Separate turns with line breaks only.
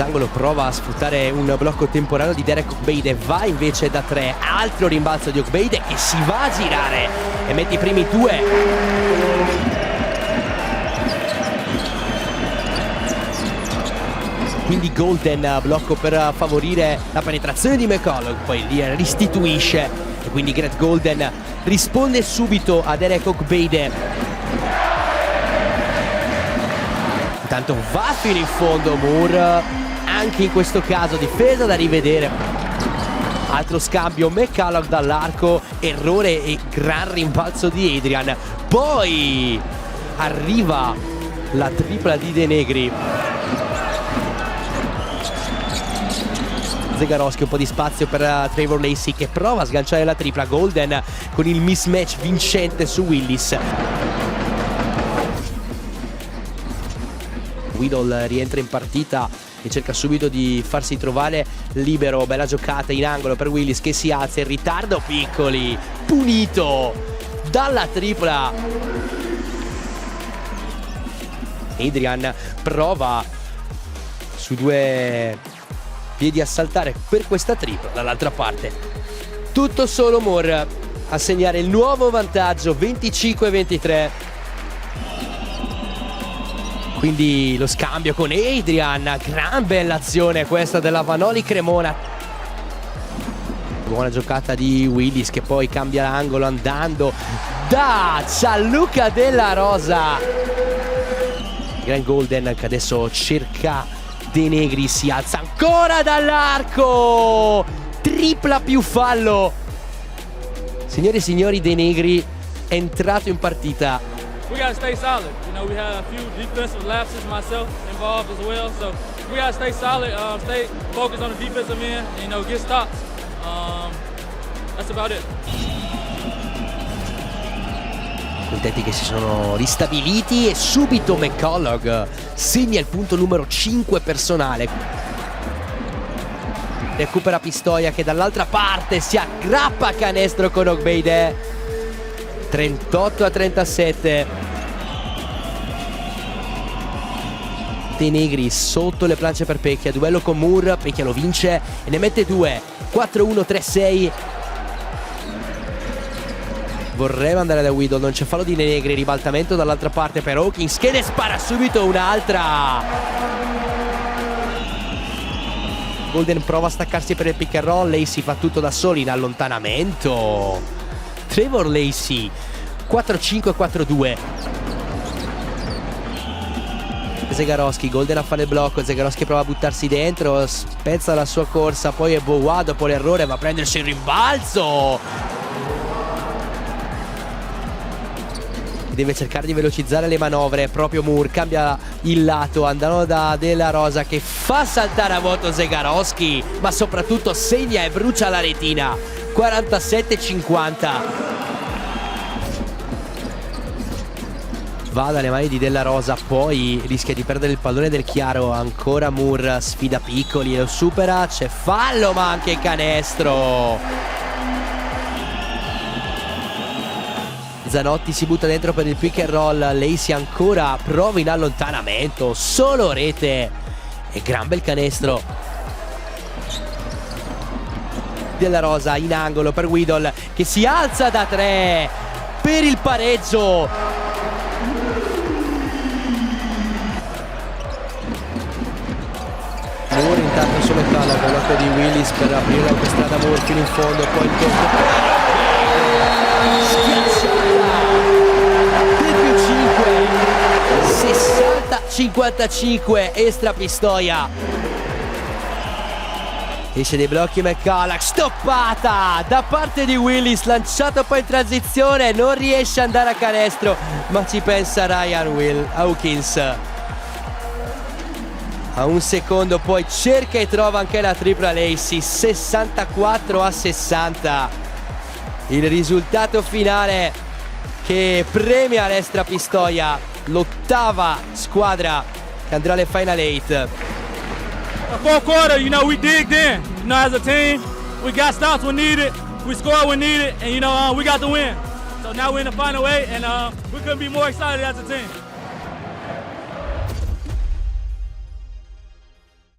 Zangolo prova a sfruttare un blocco temporaneo di Derek Ogbeide, va invece da 3, altro rimbalzo di Ogbeide che si va a girare e mette i primi 2. Quindi Golden, blocco per favorire la penetrazione di McCullough, poi li restituisce e quindi Grant Golden risponde subito a Derek Ogbeide. Intanto va fino in fondo Moore, anche in questo caso difesa da rivedere. Altro scambio, McCullough dall'arco, errore e gran rimbalzo di Adrian. Poi arriva la tripla di De Negri. Zegarowski, un po' di spazio per Trevor Lacey che prova a sganciare la tripla. Golden con il mismatch vincente su Willis. Whittle rientra in partita e cerca subito di farsi trovare libero. Bella giocata in angolo per Willis che si alza in ritardo. Piccoli, punito dalla tripla. Adrian prova su 2 piedi a saltare per questa tripla. Dall'altra parte tutto solo Moore a segnare il nuovo vantaggio, 25-23. Quindi lo scambio con Adrian, gran bella azione questa della Vanoli Cremona. Buona giocata di Willis che poi cambia l'angolo andando da Gianluca Della Rosa. Grant Golden che adesso cerca De Negri, si alza ancora dall'arco, tripla più fallo. Signore e signori, De Negri è entrato in partita.
We got to stay solid. You know, we had a few defensive lapses, myself involved as well. So we got to stay solid, stay focused on the defensive end, and, you know, get stops. That's about it.
Quintetti che si sono ristabiliti e subito McCullough segna il punto numero 5 personale. Recupera Pistoia che dall'altra parte si aggrappa a canestro con Ogbeide. 38-37. De Negri sotto le planche per Pecchia, duello con Moore, Pecchia lo vince e ne mette 2. 4-1-3-6. Vorrebbe andare da Whittle, non c'è fallo di De Negri, ribaltamento dall'altra parte per Hawkins che ne spara subito un'altra. Golden prova a staccarsi per il pick and roll, Lacey fa tutto da solo in allontanamento. Trevor Lacey 4-5-4-2. Zegarowski, Golden a fare il blocco, Zegarowski prova a buttarsi dentro, spezza la sua corsa, poi è Boa dopo l'errore va a prendersi il rimbalzo. Deve cercare di velocizzare le manovre, proprio Moore cambia il lato andando da Della Rosa che fa saltare a vuoto Zegarowski, ma soprattutto segna e brucia la retina. 47-50. Va dalle mani di Della Rosa, poi rischia di perdere il pallone del chiaro. Ancora Moore sfida Piccoli, lo supera, c'è fallo ma anche canestro. Zanotti si butta dentro per il pick and roll, Lacey ancora prova in allontanamento, solo rete e gran bel canestro. Della Rosa in angolo per Whittle che si alza da 3 per il pareggio. Moore intanto su McCullough, blocco di Willis per aprire l'autostrada Moore fino in fondo, poi il tocco del più 5, 60-55, Estra Pistoia. Esce dei blocchi McCullough, stoppata da parte di Willis, lanciato poi in transizione, non riesce ad andare a canestro, ma ci pensa Ryan Hawkins. A un secondo poi cerca e trova anche la tripla Lacey, 64-60. Il risultato finale che premia l'Estra Pistoia, l'ottava squadra che andrà alle Final 8.
Fourth quarter, you know, we digged in. You know, as a team, we got stops when needed, we scored when needed, and you know, we got the win. So now we're in the Final 8, and we couldn't be more excited as a team.